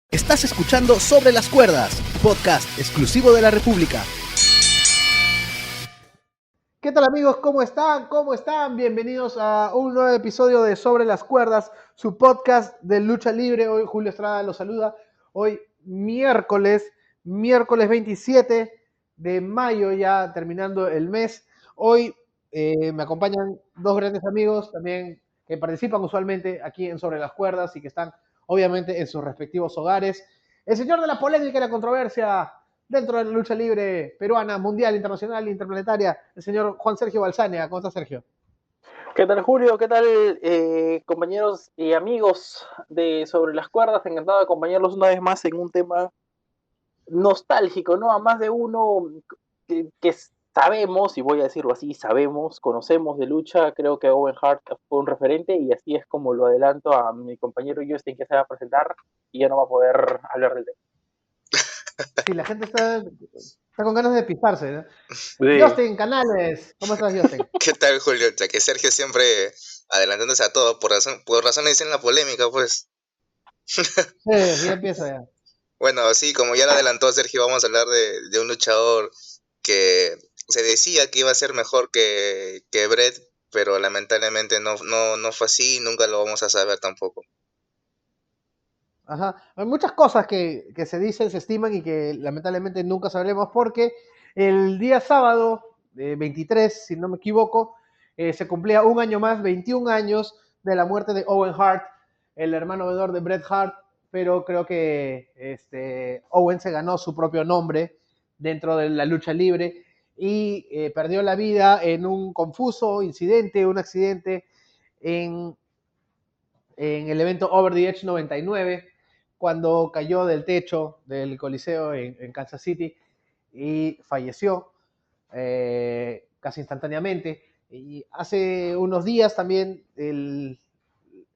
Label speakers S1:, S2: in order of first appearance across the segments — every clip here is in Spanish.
S1: Estás escuchando Sobre las Cuerdas, podcast exclusivo de La República. ¿Qué tal, amigos? ¿Cómo están? ¿Cómo están? Bienvenidos a un nuevo episodio de Sobre las Cuerdas, su podcast de lucha libre. Hoy Julio Estrada los saluda. Hoy miércoles 27 de mayo, ya terminando el mes. Hoy me acompañan dos grandes amigos también que participan usualmente aquí en Sobre las Cuerdas y que están obviamente en sus respectivos hogares. El señor de la polémica y la controversia dentro de la lucha libre peruana, mundial, internacional, interplanetaria, el señor Juan Sergio Balsánea. ¿Cómo está, Sergio?
S2: ¿Qué tal, Julio? ¿Qué tal, compañeros y amigos de Sobre las Cuerdas? Encantado de acompañarlos una vez más en un tema nostálgico, ¿no? A más de uno que sabemos, y voy a decirlo así, sabemos, conocemos de lucha. Creo que Owen Hart fue un referente y así es como lo adelanto a mi compañero Justin, que se va a presentar y ya no va a poder hablar del tema.
S1: Sí, la gente está con ganas de pisarse, ¿no?
S2: Sí.
S1: Justin Canales, ¿cómo estás, Justin?
S3: ¿Qué tal, Julio? Ya que Sergio siempre adelantándose a todo, por razones en la polémica, pues.
S1: Sí, ya empieza ya.
S3: Bueno, sí, como ya lo adelantó Sergio, vamos a hablar de un luchador que se decía que iba a ser mejor que Bret, pero lamentablemente no fue así, nunca lo vamos a saber tampoco.
S1: Ajá. Hay muchas cosas que se dicen, se estiman y que lamentablemente nunca sabremos porque el día sábado, 23, si no me equivoco, se cumplía un año más, 21 años de la muerte de Owen Hart, el hermano menor de Bret Hart, pero creo que Owen se ganó su propio nombre dentro de la lucha libre y perdió la vida en un confuso incidente, un accidente en el evento Over the Edge 99, cuando cayó del techo del Coliseo en Kansas City y falleció casi instantáneamente. Y hace unos días también,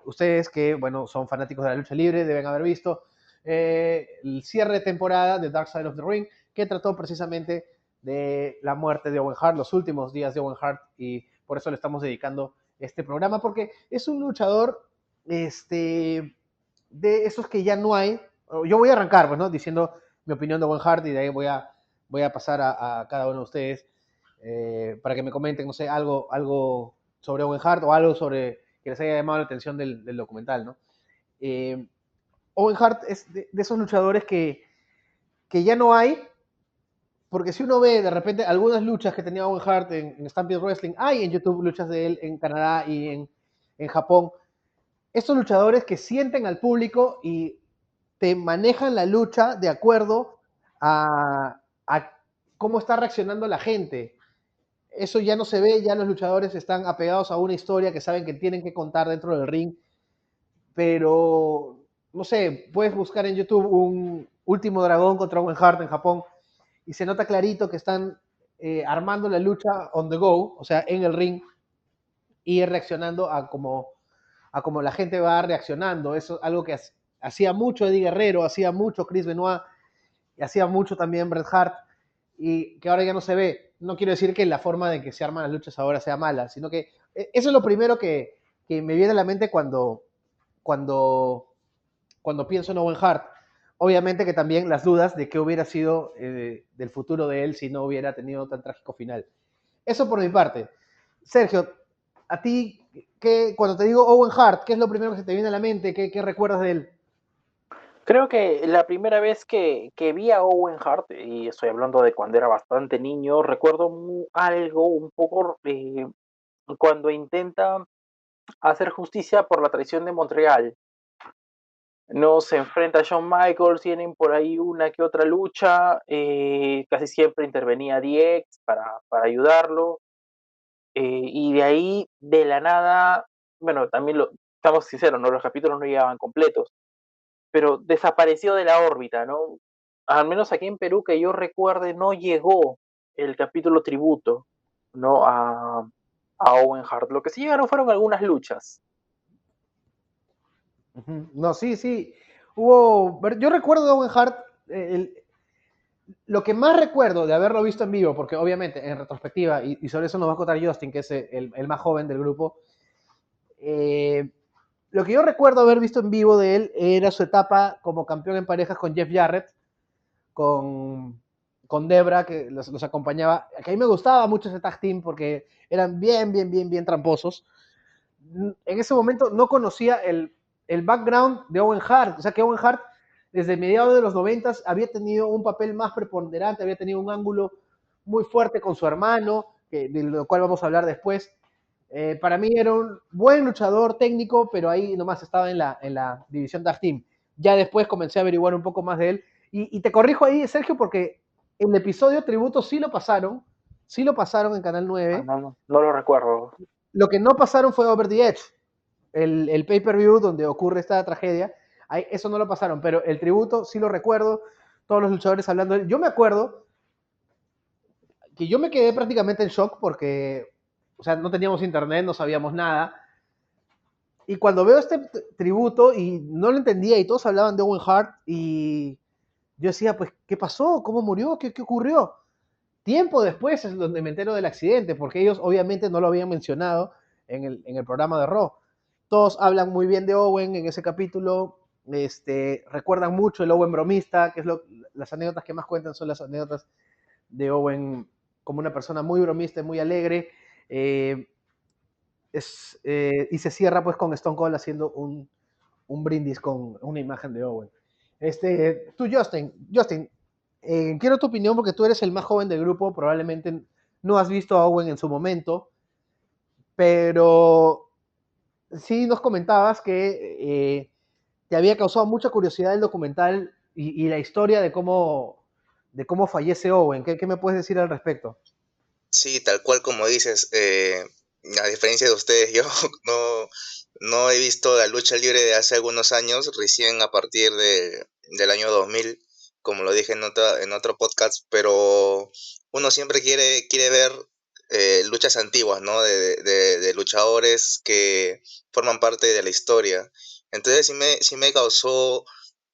S1: ustedes que bueno, son fanáticos de la lucha libre deben haber visto el cierre de temporada de Dark Side of the Ring, que trató precisamente de la muerte de Owen Hart, los últimos días de Owen Hart, y por eso le estamos dedicando este programa, porque es un luchador de esos que ya no hay. Yo voy a arrancar, pues, ¿no? Diciendo mi opinión de Owen Hart y de ahí voy a pasar a cada uno de ustedes para que me comenten, no sé, algo sobre Owen Hart o algo sobre que les haya llamado la atención del documental, ¿no? Owen Hart es de esos luchadores que ya no hay, porque si uno ve de repente algunas luchas que tenía Owen Hart en Stampede Wrestling, hay en YouTube luchas de él en Canadá y en Japón, estos luchadores que sienten al público y te manejan la lucha de acuerdo a cómo está reaccionando la gente. Eso ya no se ve, ya los luchadores están apegados a una historia que saben que tienen que contar dentro del ring, pero no sé, puedes buscar en YouTube un Último Dragón contra Owen Hart en Japón y se nota clarito que están armando la lucha on the go, o sea, en el ring y reaccionando a como la gente va reaccionando. Eso es algo que hacía mucho Eddie Guerrero, hacía mucho Chris Benoit, y hacía mucho también Bret Hart, y que ahora ya no se ve. No quiero decir que la forma de que se arman las luchas ahora sea mala, sino que eso es lo primero que me viene a la mente cuando, cuando pienso en Owen Hart. Obviamente que también las dudas de qué hubiera sido del futuro de él si no hubiera tenido tan trágico final. Eso por mi parte. Sergio, a ti, cuando te digo Owen Hart, ¿qué es lo primero que se te viene a la mente? ¿Qué recuerdas de él?
S2: Creo que la primera vez que vi a Owen Hart, y estoy hablando de cuando era bastante niño, recuerdo algo un poco cuando intenta hacer justicia por la traición de Montreal. No se enfrenta a Shawn Michaels, tienen por ahí una que otra lucha, casi siempre intervenía DX para ayudarlo, y de ahí, de la nada, bueno, también estamos sinceros, ¿no? Los capítulos no llegaban completos, pero desapareció de la órbita, ¿no? Al menos aquí en Perú, que yo recuerde, no llegó el capítulo tributo, ¿no? A Owen Hart. Lo que sí llegaron fueron algunas luchas.
S1: No, sí, sí. Yo recuerdo de Owen Hart, lo que más recuerdo de haberlo visto en vivo, porque obviamente en retrospectiva, y sobre eso nos va a contar Justin, que es el más joven del grupo, lo que yo recuerdo haber visto en vivo de él era su etapa como campeón en parejas con Jeff Jarrett, con Debra, que los acompañaba. Que a mí me gustaba mucho ese tag team porque eran bien tramposos. En ese momento no conocía el background de Owen Hart. O sea que Owen Hart, desde mediados de los 90 había tenido un papel más preponderante, había tenido un ángulo muy fuerte con su hermano, de lo cual vamos a hablar después. Para mí era un buen luchador técnico, pero ahí nomás estaba en la división tag team. Ya después comencé a averiguar un poco más de él. Y te corrijo ahí, Sergio, porque el episodio tributo sí lo pasaron en Canal 9.
S2: No lo recuerdo.
S1: Lo que no pasaron fue Over the Edge, el pay-per-view donde ocurre esta tragedia. Ahí, eso no lo pasaron, pero el tributo sí lo recuerdo, todos los luchadores hablando de él. Yo me acuerdo que yo me quedé prácticamente en shock porque, o sea, no teníamos internet, no sabíamos nada. Y cuando veo este tributo y no lo entendía y todos hablaban de Owen Hart y yo decía, pues, ¿qué pasó? ¿Cómo murió? ¿Qué ocurrió? Tiempo después es donde me entero del accidente, porque ellos obviamente no lo habían mencionado en el programa de Raw. Todos hablan muy bien de Owen en ese capítulo, recuerdan mucho el Owen bromista, que es las anécdotas que más cuentan son las anécdotas de Owen como una persona muy bromista y muy alegre. Y se cierra pues con Stone Cold haciendo un brindis con una imagen de Owen. Tú, Justin, quiero tu opinión porque tú eres el más joven del grupo, probablemente no has visto a Owen en su momento, pero sí nos comentabas que te había causado mucha curiosidad el documental y la historia de cómo fallece Owen. ¿Qué me puedes decir al respecto?
S3: Sí, tal cual como dices, a diferencia de ustedes, yo no he visto la lucha libre de hace algunos años, recién a partir del año 2000, como lo dije en otro podcast, pero uno siempre quiere ver luchas antiguas, ¿no? De luchadores que forman parte de la historia. Entonces sí me causó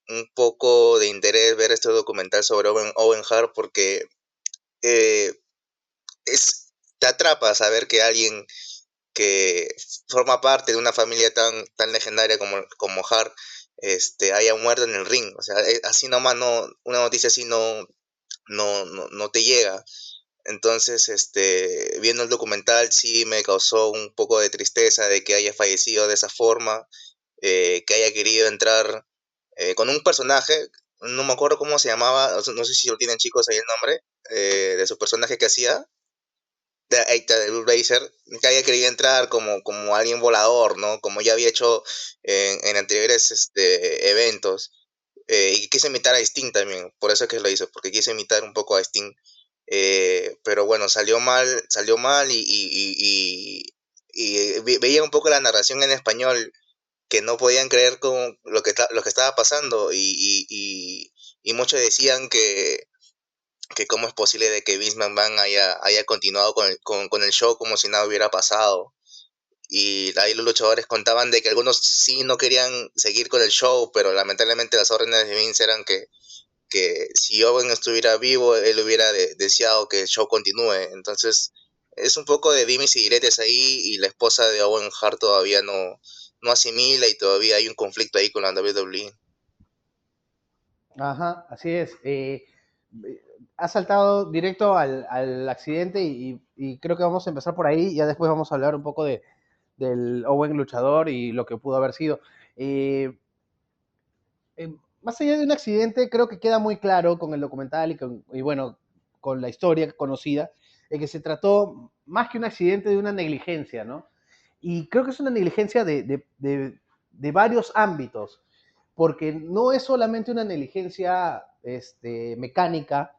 S3: un poco de interés ver este documental sobre Owen Hart porque eh, te atrapa saber que alguien que forma parte de una familia tan legendaria como Hart haya muerto en el ring. O sea, así nomás una noticia así no te llega. Entonces, viendo el documental sí me causó un poco de tristeza de que haya fallecido de esa forma, que haya querido entrar con un personaje, no me acuerdo cómo se llamaba, no sé si lo tienen chicos ahí el nombre, de su personaje que hacía, de Blue Blazer, que haya querido entrar como alguien volador, ¿no? Como ya había hecho en anteriores eventos. Y quise imitar a Sting también, por eso es que lo hizo, porque quise imitar un poco a Sting. Pero bueno, salió mal y veía un poco la narración en español que no podían creer con lo que estaba pasando y muchos decían que cómo es posible de que Vince McMahon haya continuado con el show como si nada hubiera pasado. Y ahí los luchadores contaban de que algunos sí no querían seguir con el show, pero lamentablemente las órdenes de Vince eran que si Owen estuviera vivo, él hubiera deseado que el show continúe. Entonces, es un poco de dimes y diretes ahí, y la esposa de Owen Hart todavía no asimila y todavía hay un conflicto ahí con la WWE.
S1: Ajá, así es. Ha saltado directo al accidente y creo que vamos a empezar por ahí. Ya después vamos a hablar un poco del Owen luchador y lo que pudo haber sido. Eh, Más allá de un accidente, creo que queda muy claro con el documental y bueno, con la historia conocida, de que se trató más que un accidente de una negligencia, ¿no? Y creo que es una negligencia de varios ámbitos, porque no es solamente una negligencia mecánica.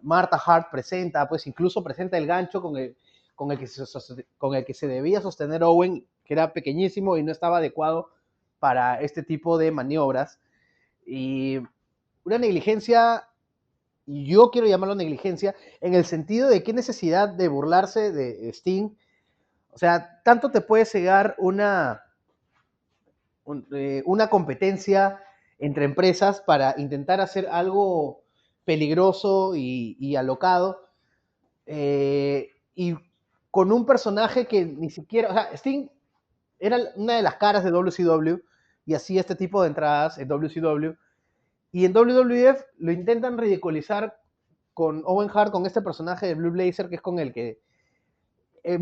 S1: Marta Hart presenta, pues incluso presenta el gancho con el que se debía sostener Owen, que era pequeñísimo y no estaba adecuado para este tipo de maniobras. Y una negligencia, y yo quiero llamarlo negligencia, en el sentido de qué necesidad de burlarse de Sting. O sea, tanto te puede cegar una competencia entre empresas para intentar hacer algo peligroso y alocado, y con un personaje que ni siquiera, o sea, Sting era una de las caras de WCW y hacía este tipo de entradas en WCW. Y en WWF lo intentan ridiculizar con Owen Hart, con este personaje de Blue Blazer, que es con el que... Eh,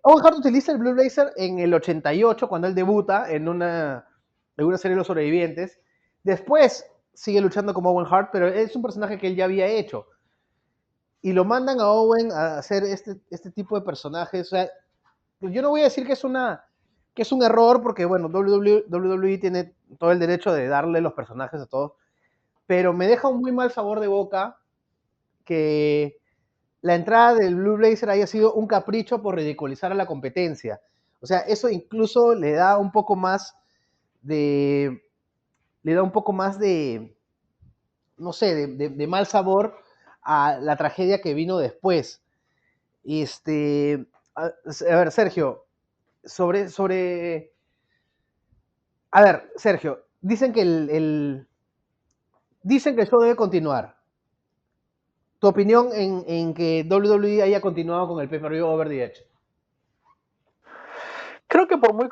S1: Owen Hart utiliza el Blue Blazer en el 88, cuando él debuta en una serie de los sobrevivientes. Después sigue luchando como Owen Hart, pero es un personaje que él ya había hecho. Y lo mandan a Owen a hacer este tipo de personajes. O sea, yo no voy a decir que es un error, porque bueno, WWE tiene todo el derecho de darle los personajes a todos, pero me deja un muy mal sabor de boca que la entrada del Blue Blazer haya sido un capricho por ridiculizar a la competencia. O sea, eso incluso le da un poco más de, no sé, de mal sabor a la tragedia que vino después. A ver, Sergio, a ver, Sergio, dicen que el show debe continuar. ¿Tu opinión en que WWE haya continuado con el pay-per-view Over the Edge?
S2: Creo que por muy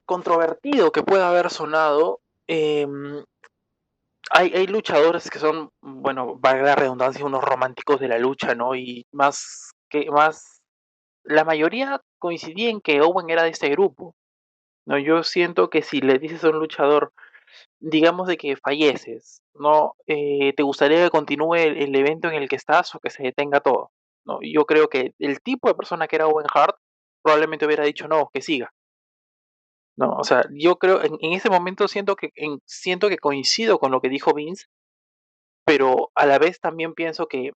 S2: controvertido que pueda haber sonado, hay luchadores que son, bueno, valga la redundancia, unos románticos de la lucha, ¿no? Y la mayoría coincidía en que Owen era de este grupo, ¿no? Yo siento que si le dices a un luchador, digamos de que falleces, ¿no? ¿Te gustaría que continúe el evento en el que estás o que se detenga todo? ¿No? Yo creo que el tipo de persona que era Owen Hart probablemente hubiera dicho no, que siga. No, o sea, yo creo, en ese momento siento que coincido con lo que dijo Vince, pero a la vez también pienso que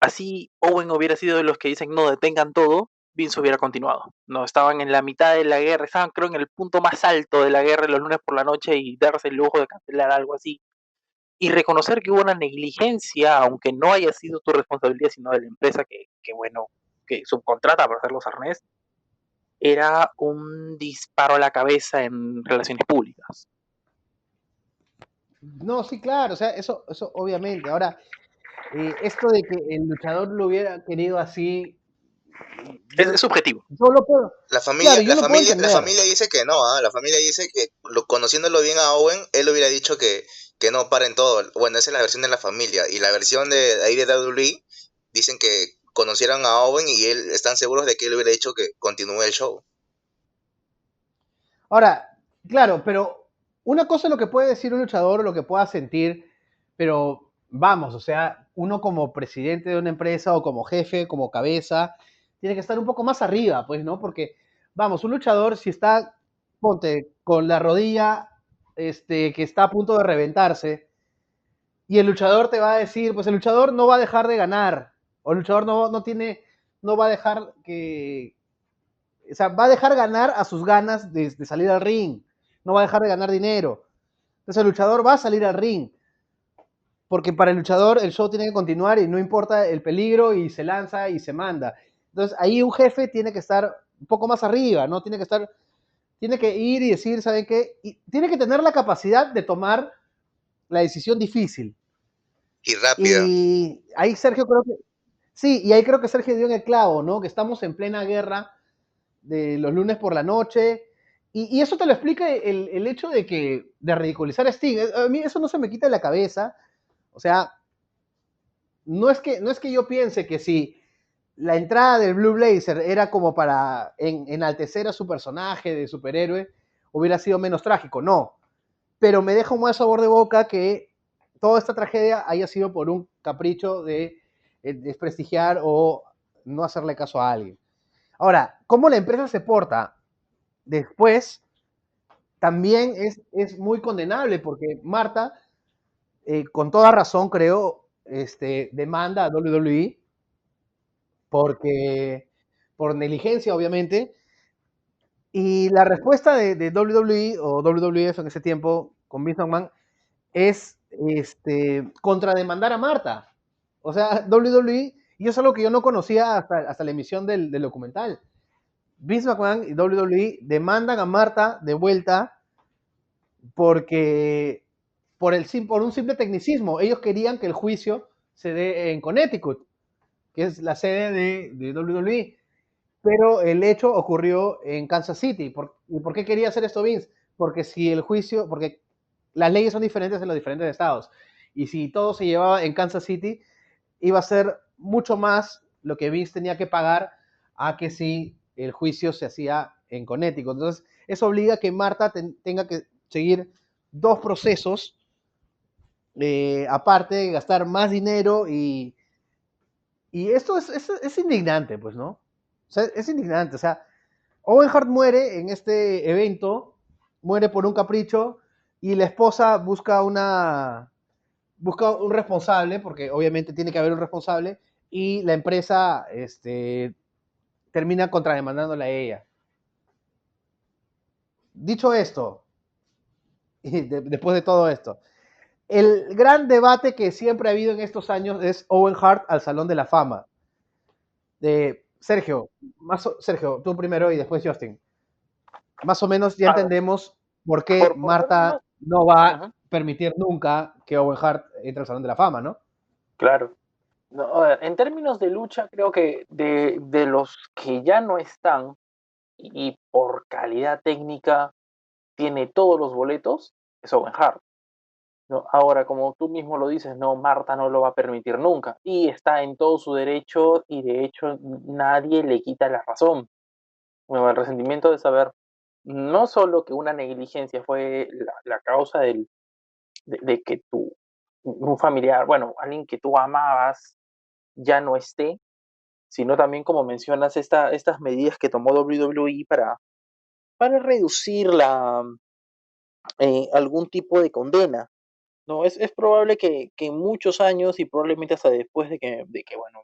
S2: así Owen hubiera sido de los que dicen no, detengan todo, Vince hubiera continuado. No, estaban en la mitad de la guerra, estaban creo en el punto más alto de la guerra los lunes por la noche y darse el lujo de cancelar algo así. Y reconocer que hubo una negligencia, aunque no haya sido tu responsabilidad, sino de la empresa bueno, que subcontrata para hacer los arnés, era un disparo a la cabeza en relaciones públicas.
S1: No, sí, claro, o sea, eso obviamente. Ahora, esto de que el luchador lo hubiera querido así, yo,
S2: Es subjetivo.
S1: yo lo puedo,
S3: La
S1: claro,
S3: familia,
S1: yo
S3: la
S1: lo puedo
S3: familia, la
S1: entender.
S3: familia dice que no, ¿ah? La familia dice que conociéndolo bien a Owen, él hubiera dicho que no paren todo. Bueno, esa es la versión de la familia. Y la versión de ahí de WWE dicen que conocieron a Owen y él están seguros de que él hubiera dicho que continúe el show.
S1: Ahora, claro, pero una cosa es lo que puede decir un luchador o lo que pueda sentir, pero vamos, o sea, uno como presidente de una empresa o como jefe, como cabeza, tiene que estar un poco más arriba, pues, ¿no? Porque, vamos, un luchador si está, ponte, con la rodilla, que está a punto de reventarse, y el luchador te va a decir, pues el luchador no va a dejar de ganar, o el luchador no va a dejar o sea, va a dejar ganar a sus ganas de salir al ring, no va a dejar de ganar dinero. Entonces el luchador va a salir al ring, porque para el luchador el show tiene que continuar y no importa el peligro y se lanza y se manda. Entonces ahí un jefe tiene que estar un poco más arriba, ¿no? Tiene que ir y decir, ¿saben qué? Y tiene que tener la capacidad de tomar la decisión difícil.
S3: Y rápida.
S1: Y ahí Sergio creo que, sí, y ahí creo que Sergio dio en el clavo, ¿no? Que estamos en plena guerra de los lunes por la noche. Y eso te lo explica el hecho de ridiculizar a Sting. A mí eso no se me quita de la cabeza. O sea, no es que yo piense que si la entrada del Blue Blazer era como para enaltecer a su personaje de superhéroe, hubiera sido menos trágico. No. Pero me deja un mal sabor de boca que toda esta tragedia haya sido por un capricho de desprestigiar o no hacerle caso a alguien. Ahora, ¿cómo la empresa se porta después? También es muy condenable porque Marta, con toda razón creo, demanda a WWE porque, por negligencia obviamente, y la respuesta de WWE o WWF en ese tiempo con Vince McMahon es contrademandar a Marta. O sea, WWE, y eso es algo que yo no conocía hasta la emisión del documental. Vince McMahon y WWE demandan a Marta de vuelta porque por un simple tecnicismo. Ellos querían que el juicio se dé en Connecticut, que es la sede de WWE. pero el hecho ocurrió en Kansas City. ¿Y por qué quería hacer esto Vince? Porque si el juicio, porque las leyes son diferentes en los diferentes estados, y si todo se llevaba en Kansas City, iba a ser mucho más lo que Vince tenía que pagar a que si el juicio se hacía en Connecticut. Entonces, eso obliga a que Marta tenga que seguir dos procesos aparte, gastar más dinero y esto es indignante, pues, ¿no? O sea, es indignante. O sea, Owen Hart muere en este evento, muere por un capricho y la esposa busca un responsable, porque obviamente tiene que haber un responsable, y la empresa termina contrademandándola a ella. Dicho esto, y después de todo esto, el gran debate que siempre ha habido en estos años es Owen Hart al Salón de la Fama. Sergio, Sergio, tú primero y después Justin. Más o menos ya
S2: A ver,
S1: entendemos por qué
S2: por términos,
S1: Marta no va a
S2: ujú,
S1: permitir nunca que Owen Hart entre al Salón de la Fama, ¿no?
S2: claro. No, a ver, en términos de lucha, creo que de los que ya no están y por calidad técnica tiene todos los boletos, es Owen Hart. ¿No? Ahora, como tú mismo lo dices, no, Marta no lo va a permitir nunca. Y está en todo su derecho y de hecho nadie le quita la razón. Bueno, el resentimiento de saber no solo que una negligencia fue la causa de que un familiar, bueno, alguien que tú amabas ya no esté, sino también, como mencionas, estas medidas que tomó WWE para reducir algún tipo de condena. No, es probable que en muchos años y probablemente hasta después de que bueno,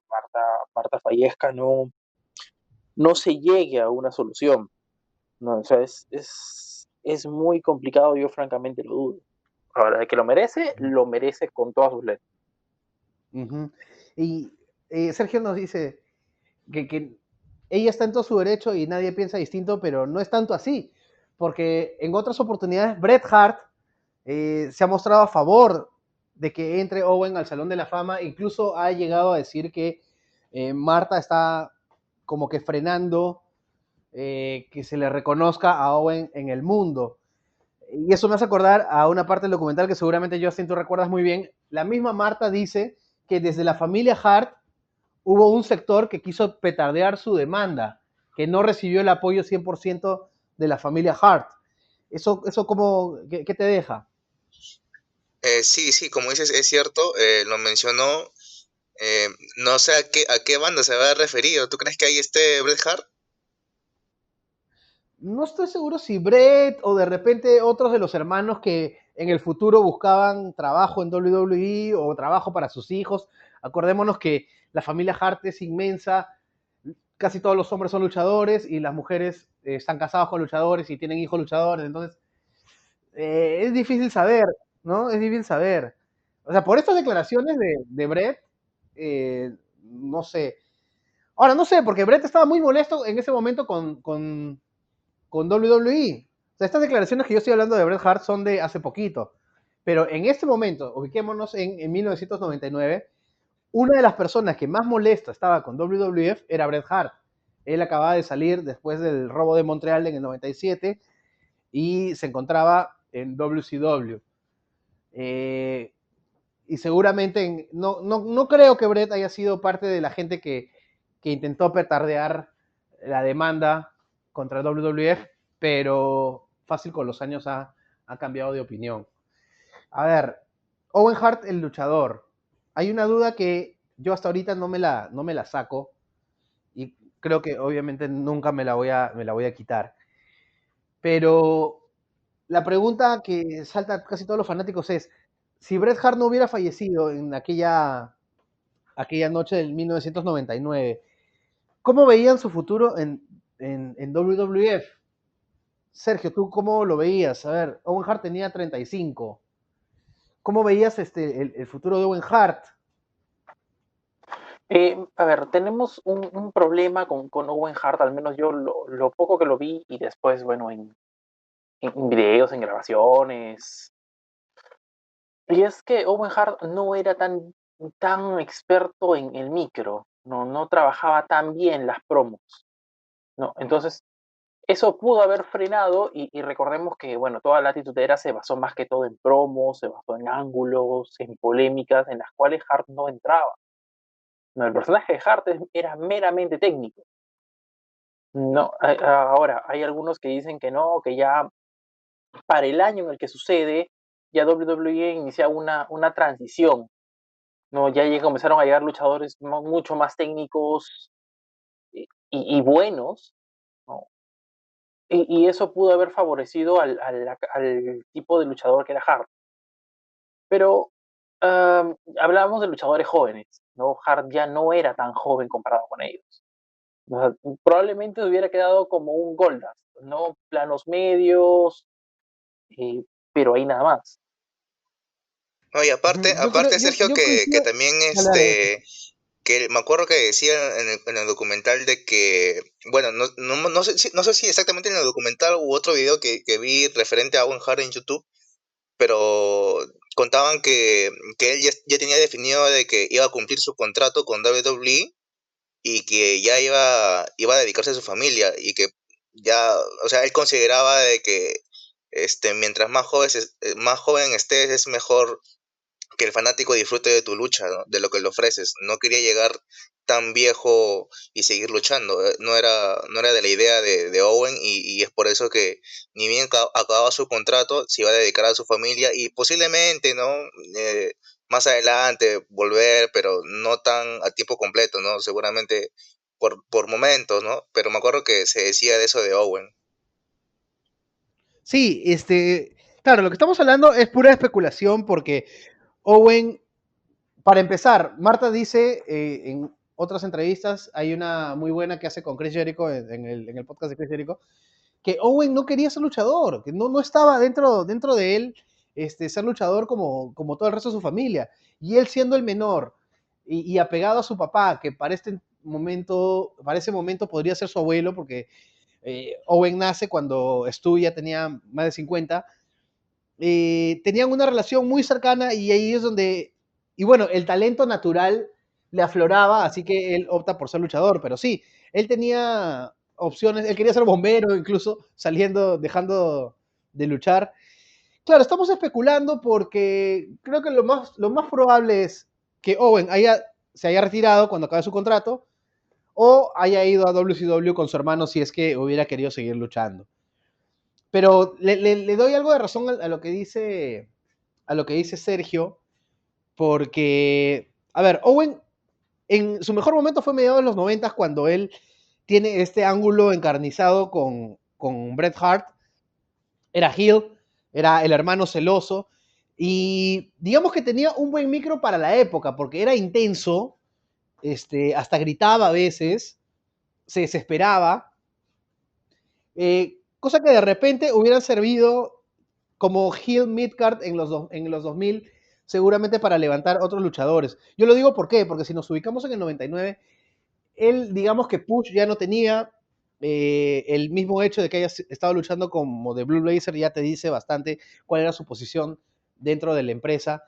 S2: Marta fallezca, no se llegue a una solución. No, o sea, es muy complicado, yo francamente lo dudo. Ahora, de que lo merece con todas sus letras.
S1: Ujú. Y Sergio nos dice que ella está en todo su derecho y nadie piensa distinto, pero no es tanto así, porque en otras oportunidades Bret Hart se ha mostrado a favor de que entre Owen al Salón de la Fama, incluso ha llegado a decir que Marta está como que frenando que se le reconozca a Owen en el mundo. Y eso me hace acordar a una parte del documental que seguramente Justin tú recuerdas muy bien. La misma Marta dice que desde la familia Hart hubo un sector que quiso petardear su demanda, que no recibió el apoyo 100% de la familia Hart. Eso como, ¿qué te deja?
S3: Sí, sí, como dices, es cierto, lo mencionó. No sé a qué banda se había referido. ¿Tú crees que ahí esté Bret Hart?
S1: No estoy seguro si Brett o de repente otros de los hermanos que en el futuro buscaban trabajo en WWE o trabajo para sus hijos. Acordémonos que la familia Hart es inmensa, casi todos los hombres son luchadores y las mujeres están casados con luchadores y tienen hijos luchadores, entonces es difícil saber, ¿no? Es difícil saber. O sea, por estas declaraciones de Brett, no sé. Ahora, no sé, porque Brett estaba muy molesto en ese momento con WWE. O sea, estas declaraciones que yo estoy hablando de Bret Hart son de hace poquito. Pero en este momento, ubiquémonos en 1999, una de las personas que más molesta estaba con WWF era Bret Hart. Él acababa de salir después del robo de Montreal en el 97 y se encontraba en WCW. Y seguramente, no creo que Bret haya sido parte de la gente que intentó petardear la demanda contra WWF, pero fácil con los años ha cambiado de opinión. A ver, Owen Hart, el luchador. Hay una duda que yo hasta ahorita no me la saco y creo que obviamente nunca me la voy a quitar. Pero la pregunta que salta a casi todos los fanáticos es, si Bret Hart no hubiera fallecido en aquella noche del 1999, ¿cómo veían su futuro en WWF? Sergio, ¿tú cómo lo veías? A ver, Owen Hart tenía 35. ¿Cómo veías el futuro de Owen Hart?
S2: A ver, tenemos un problema con Owen Hart, al menos yo lo poco que lo vi y después, bueno, en videos, en grabaciones. Y es que Owen Hart no era tan experto en el micro, no trabajaba tan bien las promos. ¿no? Entonces, eso pudo haber frenado y recordemos que, bueno, toda la titutera se basó más que todo en promos, se basó en ángulos, en polémicas en las cuales Hart no entraba. No, el personaje de Hart era meramente técnico. No, ahora, hay algunos que dicen que no, que ya para el año en el que sucede, ya WWE inicia una transición, ¿no? Ya comenzaron a llegar luchadores mucho más técnicos y buenos, ¿no? Y eso pudo haber favorecido al tipo de luchador que era Hart. Pero hablábamos de luchadores jóvenes, ¿no? Hart ya no era tan joven comparado con ellos. O sea, probablemente hubiera quedado como un Goldust, ¿no? Planos medios, eh, pero ahí nada más.
S3: No, y aparte,
S1: Ujú.
S3: aparte Sergio,
S1: Yo
S3: que
S1: coincido.
S3: también
S1: Dale, dale.
S3: que me acuerdo que decía en el documental de que, bueno, no sé si exactamente en el documental u otro video que vi referente a Owen Hart en YouTube, pero contaban que él ya tenía definido de que iba a cumplir su contrato con WWE y que ya iba a dedicarse a su familia y que ya, o sea, él consideraba de que mientras más joven estés es mejor que el fanático disfrute de tu lucha, ¿no? De lo que le ofreces. No quería llegar tan viejo y seguir luchando. No era de la idea de Owen y es por eso que ni bien acababa su contrato, se iba a dedicar a su familia y posiblemente, ¿no? Más adelante volver, pero no tan a tiempo completo, ¿no? Seguramente por momentos, ¿no? Pero me acuerdo que se decía de eso de Owen.
S1: Sí, claro, lo que estamos hablando es pura especulación porque Owen, para empezar, Marta dice en otras entrevistas, hay una muy buena que hace con Chris Jericho en el podcast de Chris Jericho, que Owen no quería ser luchador, que no estaba dentro de él ser luchador como todo el resto de su familia. Y él siendo el menor y apegado a su papá, que para ese momento podría ser su abuelo, porque Owen nace cuando Stu ya tenía más de 50, tenían una relación muy cercana y ahí es donde, y bueno, el talento natural le afloraba, así que él opta por ser luchador, pero sí, él tenía opciones, él quería ser bombero incluso, dejando de luchar. Claro, estamos especulando porque creo que lo más probable es que Owen se haya retirado cuando acabe su contrato o haya ido a WCW con su hermano si es que hubiera querido seguir luchando. Pero le doy algo de razón a lo que dice Sergio, porque, a ver, Owen en su mejor momento fue mediados de los 90 cuando él tiene este ángulo encarnizado con Bret Hart, era heel, era el hermano celoso, y digamos que tenía un buen micro para la época, porque era intenso, hasta gritaba a veces, se desesperaba, cosa que de repente hubieran servido como heel midcard en los 2000, seguramente para levantar otros luchadores. Yo lo digo ¿por qué? Porque si nos ubicamos en el 99, él, digamos que Push ya no tenía el mismo hecho de que haya estado luchando como de Blue Blazer, ya te dice bastante cuál era su posición dentro de la empresa.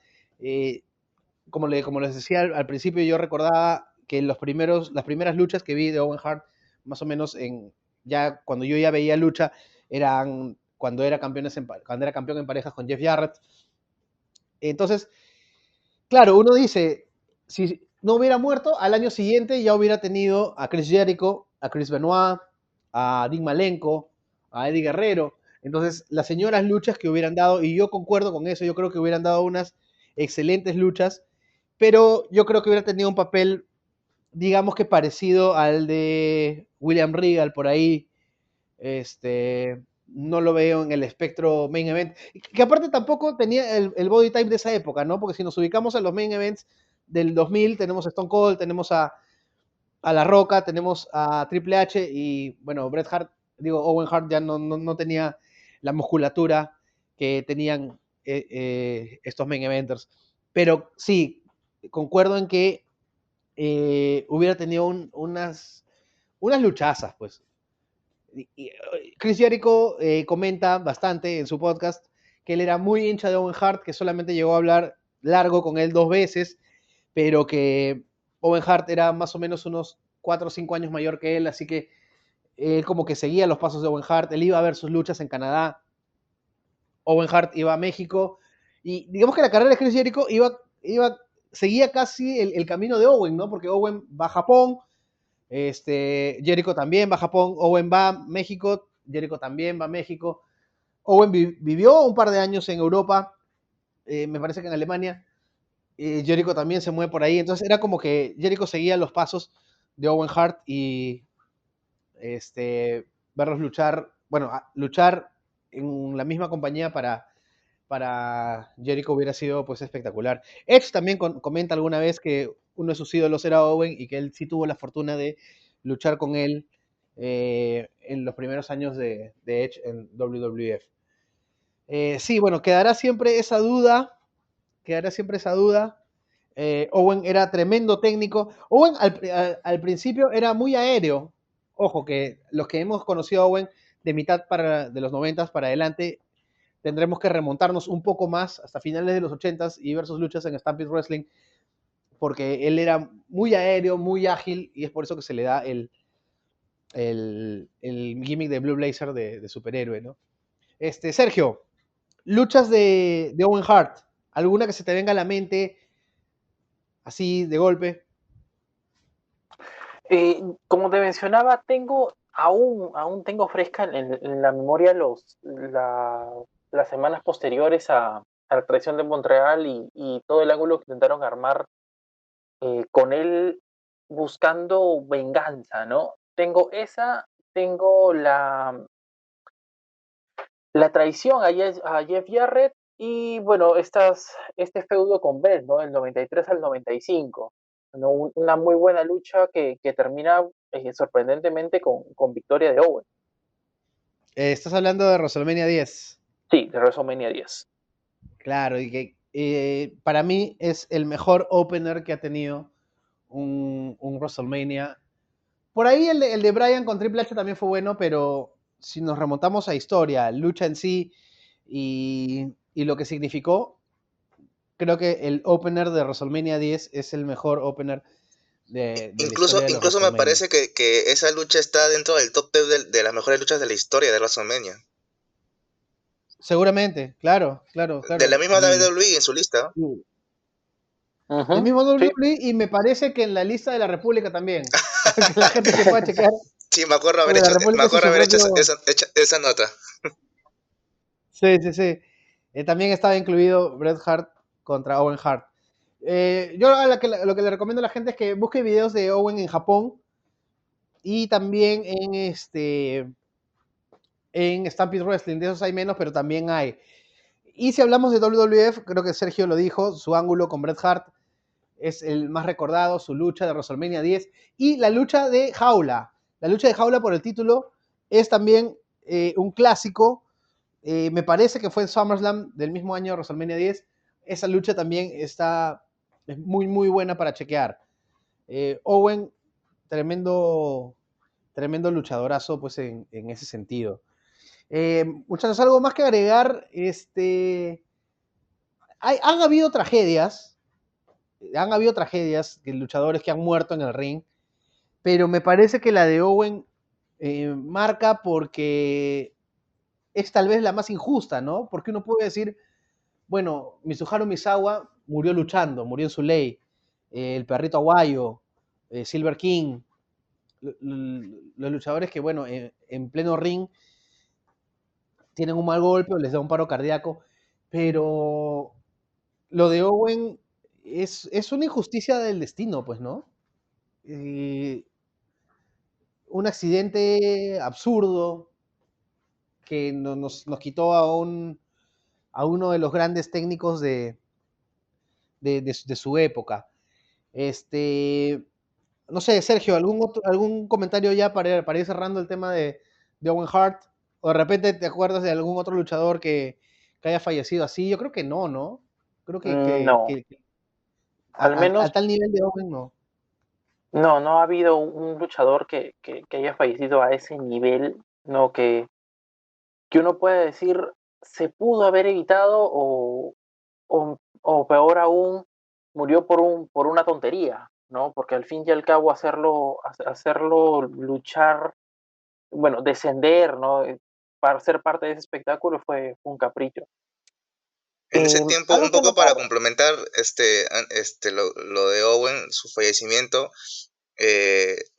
S1: Como les decía al principio, yo recordaba que las primeras luchas que vi de Owen Hart, más o menos ya cuando yo ya veía lucha, eran cuando era campeón en parejas con Jeff Jarrett. Entonces, claro, uno dice, si no hubiera muerto, al año siguiente ya hubiera tenido a Chris Jericho, a Chris Benoit, a Dean Malenko, a Eddie Guerrero. Entonces, las señoras luchas que hubieran dado, y yo concuerdo con eso, yo creo que hubieran dado unas excelentes luchas, pero yo creo que hubiera tenido un papel, digamos que parecido al de William Regal por ahí. No lo veo en el espectro main event. Que aparte tampoco tenía el body type de esa época, ¿no? Porque si nos ubicamos en los main events del 2000, tenemos a Stone Cold, tenemos a La Roca, tenemos a Triple H y, bueno, Bret Hart, Owen Hart ya no tenía la musculatura que tenían estos main eventers. Pero sí, concuerdo en que hubiera tenido unas luchazas, pues. Chris Jericho comenta bastante en su podcast que él era muy hincha de Owen Hart, que solamente llegó a hablar largo con él 2 veces, pero que Owen Hart era más o menos unos 4 o 5 años mayor que él, así que él como que seguía los pasos de Owen Hart, él iba a ver sus luchas en Canadá, Owen Hart iba a México, y digamos que la carrera de Chris Jericho seguía casi el camino de Owen, ¿no? Porque Owen va a Japón, Jericho también va a Japón, Owen va a México, Jericho también va a México. Owen vivió un par de años en Europa, me parece que en Alemania. Jericho también se mueve por ahí. Entonces era como que Jericho seguía los pasos de Owen Hart y verlos luchar, bueno, luchar en la misma compañía para Jericho hubiera sido pues espectacular. Edge también comenta alguna vez que uno de sus ídolos era Owen y que él sí tuvo la fortuna de luchar con él en los primeros años de Edge en WWF. Sí, bueno, quedará siempre esa duda, Owen era tremendo técnico. Owen al principio era muy aéreo. Ojo, que los que hemos conocido a Owen de los 90 para adelante, tendremos que remontarnos un poco más hasta finales de los 80s y ver sus luchas en Stampede Wrestling, porque él era muy aéreo, muy ágil, y es por eso que se le da el gimmick de Blue Blazer de superhéroe, ¿no? Sergio, luchas de Owen Hart, ¿alguna que se te venga a la mente así de golpe?
S2: Como te mencionaba, aún tengo fresca en la memoria las semanas posteriores a la traición de Montreal y todo el ángulo que intentaron armar con él buscando venganza, ¿no? Tengo la traición a Jeff Jarrett y bueno, este feudo con Beth, ¿no? Del 93 al 95, ¿no? Una muy buena lucha que termina sorprendentemente con victoria de Owen.
S1: Estás hablando de WrestleMania 10.
S2: Sí, de WrestleMania 10.
S1: Claro, y que para mí es el mejor opener que ha tenido un WrestleMania. Por ahí el de Bryan con Triple H también fue bueno, pero si nos remontamos a historia, lucha en sí y lo que significó, creo que el opener de WrestleMania 10 es el mejor opener de la
S3: Incluso,
S1: historia de los
S3: incluso me
S1: WrestleMania.
S3: parece que esa lucha está dentro del top 10 de las mejores luchas de la historia de WrestleMania.
S1: Seguramente, claro, claro,
S3: De la
S1: claro.
S3: misma WWE en su lista.
S1: Del mismo
S2: Sí.
S1: WWE y me parece que en la lista de la República también. Que la gente se pueda chequear.
S3: Sí, me acuerdo haber
S1: Porque la
S3: hecho, me
S1: República hizo
S3: acuerdo
S1: su
S3: haber hecho
S1: propio.
S3: esa nota.
S1: Sí, sí, sí. También estaba incluido Bret Hart contra Owen Hart. Yo lo que le recomiendo a la gente es que busque videos de Owen en Japón y también en Stampede Wrestling. De esos hay menos, pero también hay. Y si hablamos de WWF, creo que Sergio lo dijo, su ángulo con Bret Hart es el más recordado, su lucha de WrestleMania 10 y la lucha de Jaula. La lucha de Jaula por el título es también un clásico. Me parece que fue en SummerSlam del mismo año de WrestleMania 10. Esa lucha también es muy, muy buena para chequear. Owen, tremendo, tremendo luchadorazo pues en ese sentido. Muchachos, algo más que agregar. Han habido tragedias, de luchadores que han muerto en el ring, pero me parece que la de Owen marca porque es tal vez la más injusta, ¿no? Porque uno puede decir, bueno, Mizuharu Misawa murió luchando, murió en su ley, el perrito aguayo, Silver King, los luchadores que, bueno, en pleno ring tienen un mal golpe o les da un paro cardíaco, pero lo de Owen es una injusticia del destino, pues, ¿no? Eh, un accidente absurdo que nos quitó a uno de los grandes técnicos de su época. No sé, Sergio, algún comentario ya para ir cerrando el tema de Owen Hart? ¿O de repente te acuerdas de algún otro luchador que haya fallecido así? Yo creo que no, ¿no? Creo
S2: No,
S1: que
S2: al menos
S1: a tal nivel de Owen no.
S2: no ha habido un luchador que haya fallecido a ese nivel, ¿no? Que uno puede decir se pudo haber evitado o peor aún, murió por una tontería, ¿no? Porque al fin y al cabo hacerlo luchar bueno, descender, ¿no? Para ser parte de ese espectáculo fue un capricho.
S3: En ese tiempo,
S2: Algo
S3: un
S2: que
S3: poco para
S2: notar,
S3: complementar lo de Owen, su fallecimiento,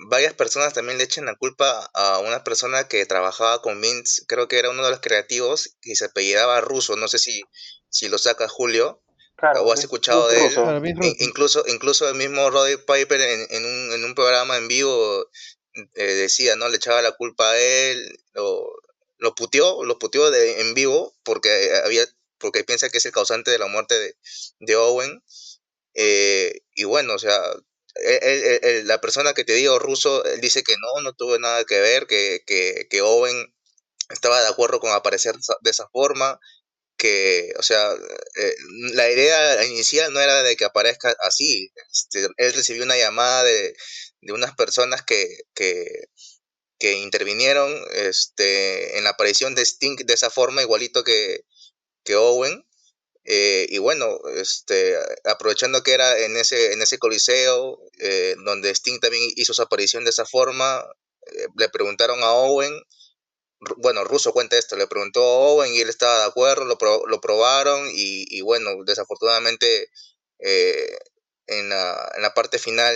S3: varias personas también le echan la culpa a una persona que trabajaba con Vince, creo que era uno de los creativos, y se apellidaba Russo, no sé si lo saca Julio,
S2: claro,
S3: o has escuchado de él.
S1: Claro, Vince Russo.
S3: Incluso el mismo Roddy Piper en un programa en vivo decía, ¿no? Le echaba la culpa a él, lo puteó en vivo porque piensa que es el causante de la muerte de Owen. Y bueno, o sea, la persona que te digo, Russo, él dice que no tuvo nada que ver, que Owen estaba de acuerdo con aparecer de esa forma, que, o sea, la idea inicial no era de que aparezca así. Él recibió una llamada de unas personas que intervinieron en la aparición de Sting de esa forma, igualito que Owen. Y bueno, aprovechando que era en ese coliseo, donde Sting también hizo su aparición de esa forma, le preguntaron a Owen, bueno, Russo cuenta esto, le preguntó a Owen y él estaba de acuerdo, lo probaron y bueno, desafortunadamente eh, en la parte final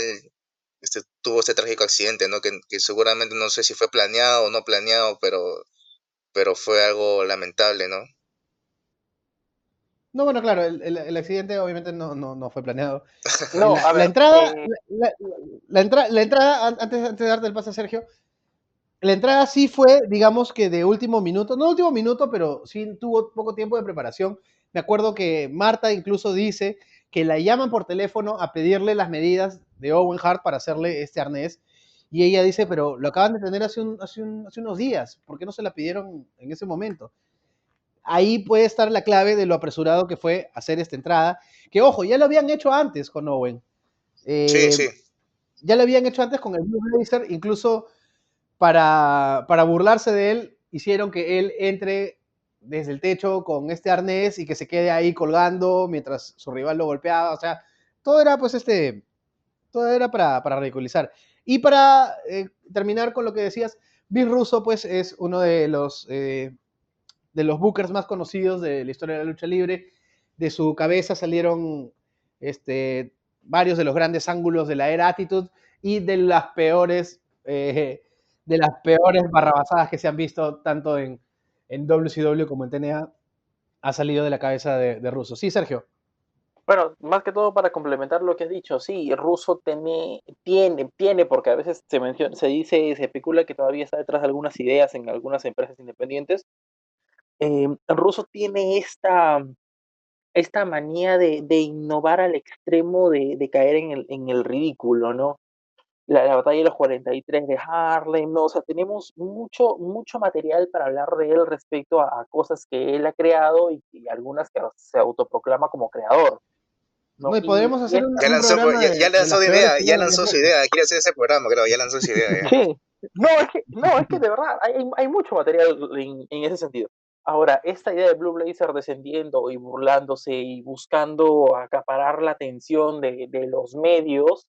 S3: tuvo este trágico accidente, ¿no? Que seguramente no sé si fue planeado o no planeado, pero fue algo lamentable, ¿no?
S1: No, bueno, claro, el accidente obviamente no fue planeado.
S2: no, a
S1: La
S2: ver,
S1: entrada, la entrada, antes de darte el pase a Sergio, la entrada sí fue, digamos que de último minuto, no último minuto, pero sí tuvo poco tiempo de preparación. Me acuerdo que Marta incluso dice que la llaman por teléfono a pedirle las medidas de Owen Hart para hacerle este arnés. Y ella dice, pero lo acaban de tener hace unos días, ¿por qué no se la pidieron en ese momento? Ahí puede estar la clave de lo apresurado que fue hacer esta entrada, que ojo, ya lo habían hecho antes con Owen.
S3: Sí,
S1: Eh,
S3: sí.
S1: ya lo habían hecho antes con el Blue Blazer, incluso para burlarse de él, hicieron que él entre desde el techo con este arnés y que se quede ahí colgando mientras su rival lo golpeaba. O sea, todo era pues todo era para ridiculizar. Y para terminar con lo que decías, Bill Russo pues es uno de los bookers más conocidos de la historia de la lucha libre. De su cabeza salieron varios de los grandes ángulos de la era Attitude y de las peores barrabasadas que se han visto tanto en WCW como en TNA, ha salido de la cabeza de Russo. Sí, Sergio.
S2: bueno, más que todo para complementar lo que has dicho, sí, Russo tiene, porque a veces se menciona, se dice, se especula que todavía está detrás de algunas ideas en algunas empresas independientes. Russo tiene esta manía de innovar al extremo de caer en el ridículo, ¿no? La batalla de los 43 de Harlem, ¿no? O sea, tenemos mucho material para hablar de él respecto a cosas que él ha creado y algunas que se autoproclama como creador, ¿no?
S1: No, y podremos
S2: Y
S1: hacer
S2: esta,
S3: Ya
S1: un
S3: lanzó,
S1: programa
S3: ya
S1: de
S3: lanzó
S1: las
S3: de
S1: peores
S3: idea, ya
S1: ideas de
S3: lanzó su
S1: Russo.
S3: idea, quiere hacer ese programa, creo, ya lanzó su idea. Ya.
S2: sí, no, es que de verdad hay mucho material en ese sentido. Ahora, esta idea de Blue Blazer descendiendo y burlándose y buscando acaparar la atención de los medios,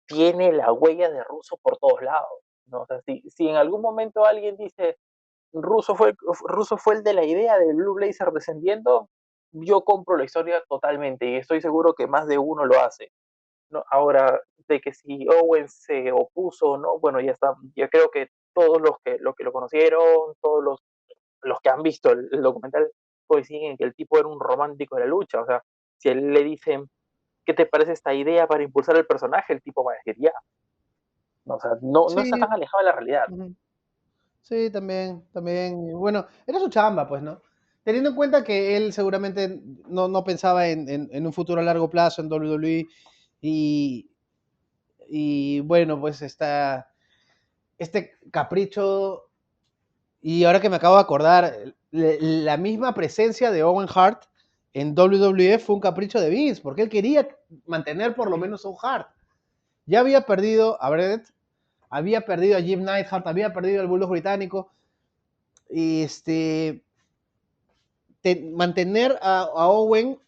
S2: tiene la huella de Russo por todos lados, ¿no? O sea, si en algún momento alguien dice Russo fue el de la idea del Blue Blazer descendiendo, yo compro la historia totalmente y estoy seguro que más de uno lo hace, ¿no? Ahora, de que si Owen se opuso o no, bueno, ya está, ya creo que todos los que lo conocieron, todos los que han visto el documental coinciden en que el tipo era un romántico de la lucha, o sea, si a él le dicen, ¿qué te parece esta idea para impulsar el personaje? El tipo va a decir, ya, o sea, no está
S1: Sí,
S2: tan alejado de la realidad.
S1: uh-huh. Sí, también. Y bueno, era su chamba, pues, ¿no? Teniendo en cuenta que él seguramente no pensaba en un futuro a largo plazo en WWE y, y bueno, pues este capricho, y ahora que me acabo de acordar, la misma presencia de Owen Hart en WWF fue un capricho de Vince, porque él quería mantener por lo menos a un Hart. Ya había perdido a Bret, había perdido a Jim Neidhart, había perdido al Bulldog británico, y mantener a Owen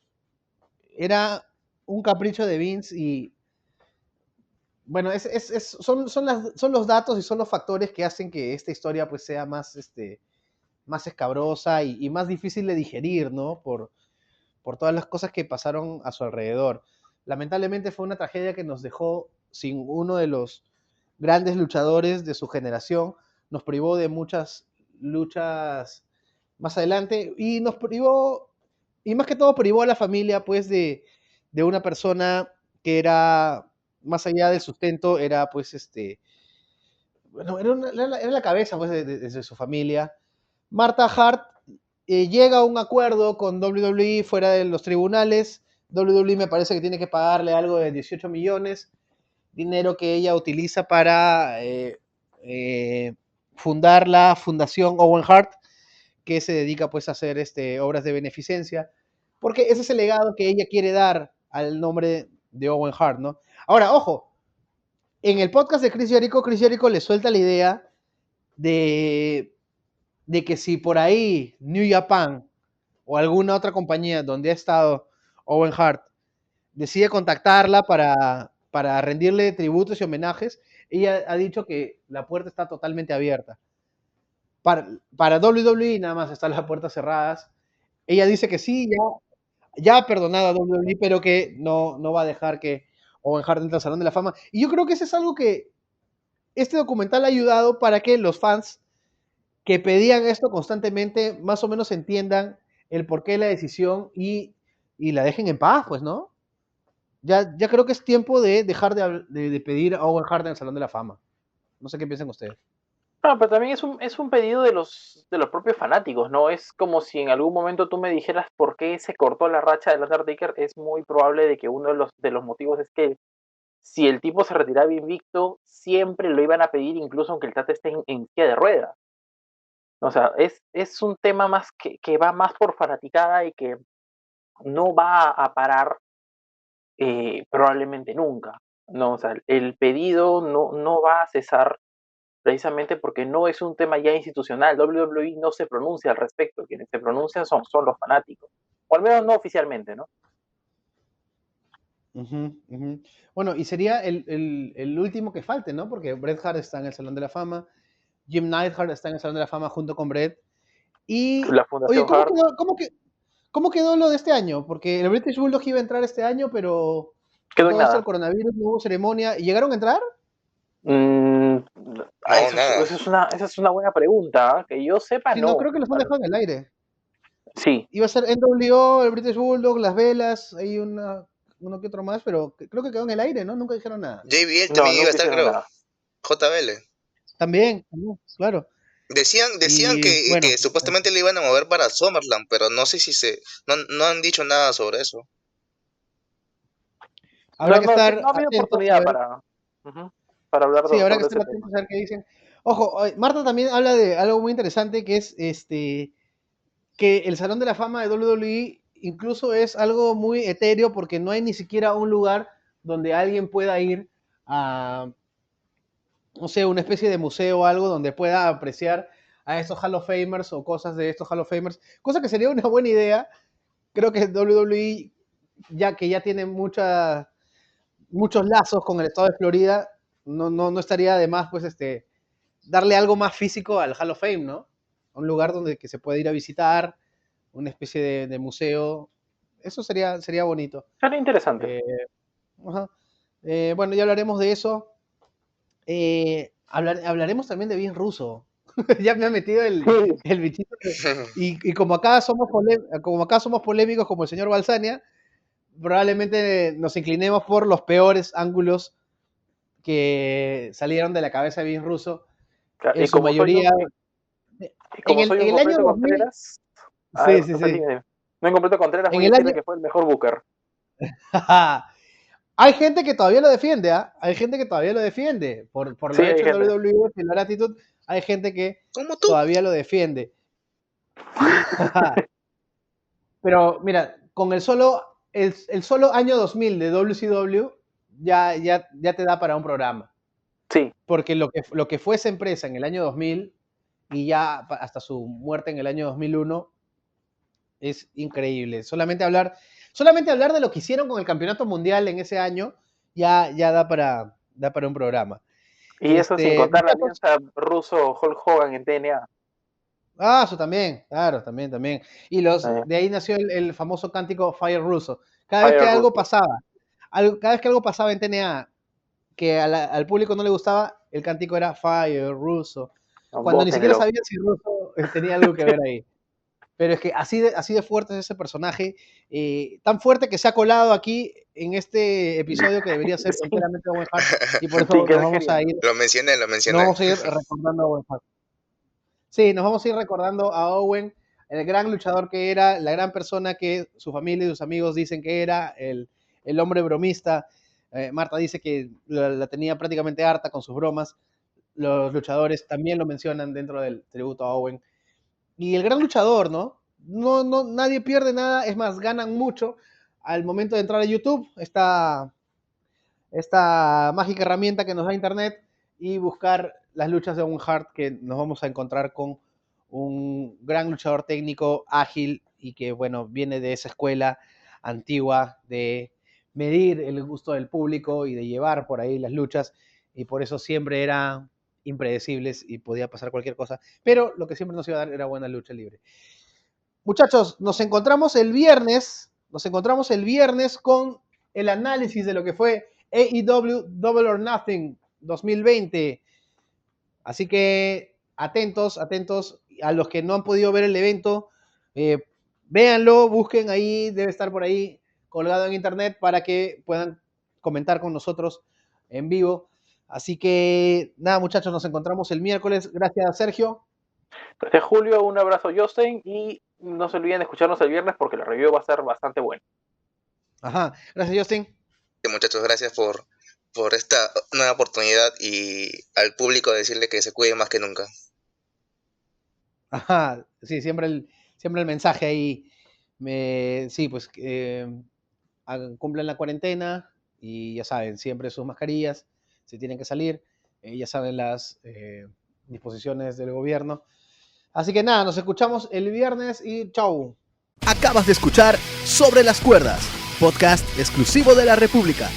S1: era un capricho de Vince bueno, son los datos y son los factores que hacen que esta historia pues sea más, más escabrosa y más difícil de digerir, ¿no? Por todas las cosas que pasaron a su alrededor. Lamentablemente fue una tragedia que nos dejó sin uno de los grandes luchadores de su generación, nos privó de muchas luchas más adelante y nos privó, y más que todo privó a la familia pues de una persona que era, más allá del sustento, era pues bueno, era la cabeza pues de su familia. Marta Hart llega a un acuerdo con WWE fuera de los tribunales. WWE me parece que tiene que pagarle algo de 18 millones, dinero que ella utiliza para fundar la Fundación Owen Hart, que se dedica pues a hacer obras de beneficencia, porque ese es el legado que ella quiere dar al nombre de Owen Hart, ¿no? Ahora, ojo, en el podcast de Chris Jericho le suelta la idea de, de que si por ahí New Japan o alguna otra compañía donde ha estado Owen Hart decide contactarla para rendirle tributos y homenajes, ella ha dicho que la puerta está totalmente abierta. Para WWE nada más están las puertas cerradas. Ella dice que sí, ya ha perdonado a WWE, pero que no va a dejar que Owen Hart entre al Salón de la Fama. Y yo creo que eso es algo que este documental ha ayudado para que los fans que pedían esto constantemente más o menos entiendan el porqué de la decisión y la dejen en paz, pues, ¿no? Ya creo que es tiempo de dejar de pedir a Owen Hart en el Salón de la Fama. No sé qué piensan ustedes.
S2: No, pero también es un pedido de los propios fanáticos, ¿no? Es como si en algún momento tú me dijeras por qué se cortó la racha de Undertaker. Es muy probable de que uno de los motivos es que si el tipo se retiraba invicto, siempre lo iban a pedir, incluso aunque el Tata esté en silla de ruedas. O sea, es un tema más que va más por fanaticada y que no va a parar probablemente nunca. No, o sea, el pedido no va a cesar precisamente porque no es un tema ya institucional. WWE no se pronuncia al respecto, quienes se pronuncian son los fanáticos, o al menos no oficialmente, ¿no?
S1: Ujú, ujú. Bueno, y sería el último que falte, ¿no? Porque Bret Hart está en el Salón de la Fama, Jim Neidhart está en el Salón de la Fama junto con Bret. Y,
S2: La
S1: oye,
S2: Fundación Hart
S1: cómo quedó lo de este año? Porque el British Bulldog iba a entrar este año, pero con
S2: quedó en
S1: todo esto del
S2: nada.
S1: coronavirus no hubo ceremonia. ¿Y llegaron a entrar?
S2: Mm,
S3: No, nada.
S2: esa es una buena pregunta, ¿eh? Que yo sepa,
S1: Sí, no,
S2: no.
S1: creo que los han dejado en el aire.
S2: Sí,
S1: Iba a ser NWO, el British Bulldog, Las Velas, hay uno que otro más, pero creo que quedó en el aire, ¿no? Nunca dijeron nada.
S3: JBL
S2: no,
S3: también iba a
S2: nunca
S3: estar,
S2: hicieron
S3: creo.
S2: nada.
S3: JBL.
S1: También, claro.
S3: Decían
S1: Y bueno,
S3: que supuestamente le iban a mover para SummerSlam, pero no sé si no han dicho nada sobre eso.
S1: habrá que estar
S2: No ha habido
S1: atentos a
S2: oportunidad
S1: ver.
S2: ujú, para hablar
S1: Sí, habrá que
S2: sobre
S1: estar
S2: ese tema.
S1: atentos a ver qué dicen. Ojo, Marta también habla de algo muy interesante que es que el Salón de la Fama de WWE incluso es algo muy etéreo porque no hay ni siquiera un lugar donde alguien pueda ir a, no sé, una especie de museo o algo donde pueda apreciar a estos Hall of Famers o cosas de estos Hall of Famers, cosa que sería una buena idea. Creo que WWE, ya que ya tiene muchos lazos con el estado de Florida, no estaría de más pues darle algo más físico al Hall of Fame, ¿no? Un lugar donde que se puede ir a visitar, una especie de museo. Eso sería bonito.
S2: Sería interesante.
S1: Eh, ajá. Bueno, ya hablaremos de eso. Hablaremos también de Vince Russo. Ya me ha metido el bichito. Y como acá somos polémicos como el señor Balsania, probablemente nos inclinemos por los peores ángulos que salieron de la cabeza de Vince Russo. En
S2: Y
S1: su mayoría,
S2: como soy
S1: en
S2: un
S1: el año
S2: completo
S1: 2000,
S2: Contreras, a
S1: sí,
S2: ver,
S1: sí,
S2: o sea,
S1: sí.
S2: no en completo Contreras
S1: En
S2: voy a
S1: el
S2: decirle
S1: año,
S2: que fue el mejor Booker.
S1: hay gente que todavía lo defiende, ¿ah? Hay gente que todavía lo defiende. Por
S2: Sí,
S1: lo
S2: hay
S1: hecho en
S2: gente.
S1: WWE, en la actitud, hay gente que
S3: ¿Cómo tú?
S1: todavía lo defiende. Pero mira, con el solo año 2000 de WCW ya te da para un programa.
S2: Sí,
S1: Porque lo que fue esa empresa en el año 2000 y ya hasta su muerte en el año 2001 es increíble. Solamente hablar de lo que hicieron con el campeonato mundial en ese año ya da da para un programa.
S2: Y eso sin contar la
S1: muchachos,
S2: alianza ruso-Hulk Hogan en TNA.
S1: eso también, claro, también. Y de ahí nació el famoso cántico Fire Russo. Cada vez que
S2: Fire
S1: algo
S2: Russo.
S1: pasaba, cada vez que algo pasaba en TNA que al público no le gustaba, el cántico era Fire Russo. Cuando ni siquiera
S2: Vótenlo.
S1: sabía si Russo tenía algo que ver ahí. Pero es que así de fuerte es ese personaje, tan fuerte que se ha colado aquí en este episodio que debería ser enteramente Owen Hart, y por eso
S2: Sin
S1: nos
S2: querer
S1: vamos a
S2: queriendo.
S1: ir,
S3: Lo mencioné.
S1: nos vamos a ir recordando a Owen Hart. Sí, nos vamos a ir recordando a Owen, el gran luchador que era, la gran persona que su familia y sus amigos dicen que era, el hombre bromista. Marta dice que la tenía prácticamente harta con sus bromas. Los luchadores también lo mencionan dentro del tributo a Owen. Y el gran luchador, ¿no? No, nadie pierde nada, es más, ganan mucho al momento de entrar a YouTube, esta mágica herramienta que nos da Internet, y buscar las luchas de Owen Hart, que nos vamos a encontrar con un gran luchador técnico, ágil, y que, bueno, viene de esa escuela antigua de medir el gusto del público y de llevar por ahí las luchas, y por eso siempre eran impredecibles y podía pasar cualquier cosa, pero lo que siempre nos iba a dar era buena lucha libre. Muchachos, nos encontramos el viernes con el análisis de lo que fue AEW Double or Nothing 2020. Así que atentos a los que no han podido ver el evento, véanlo, busquen ahí, debe estar por ahí colgado en internet para que puedan comentar con nosotros en vivo. Así que nada, muchachos, nos encontramos el miércoles. Gracias, Sergio.
S2: Gracias, Julio. Un abrazo, Justin. Y no se olviden de escucharnos el viernes porque la review va a ser bastante buena.
S1: Ajá. Gracias, Justin.
S3: Muchachos, gracias por esta nueva oportunidad, y al público decirle que se cuide más que nunca.
S1: Ajá, sí, siempre el mensaje ahí. Sí, pues cumplen la cuarentena y ya saben, siempre sus mascarillas, si tienen que salir, ya saben las disposiciones del gobierno. Así que nada, nos escuchamos el viernes y chau.
S4: Acabas de escuchar Sobre las Cuerdas, podcast exclusivo de La República.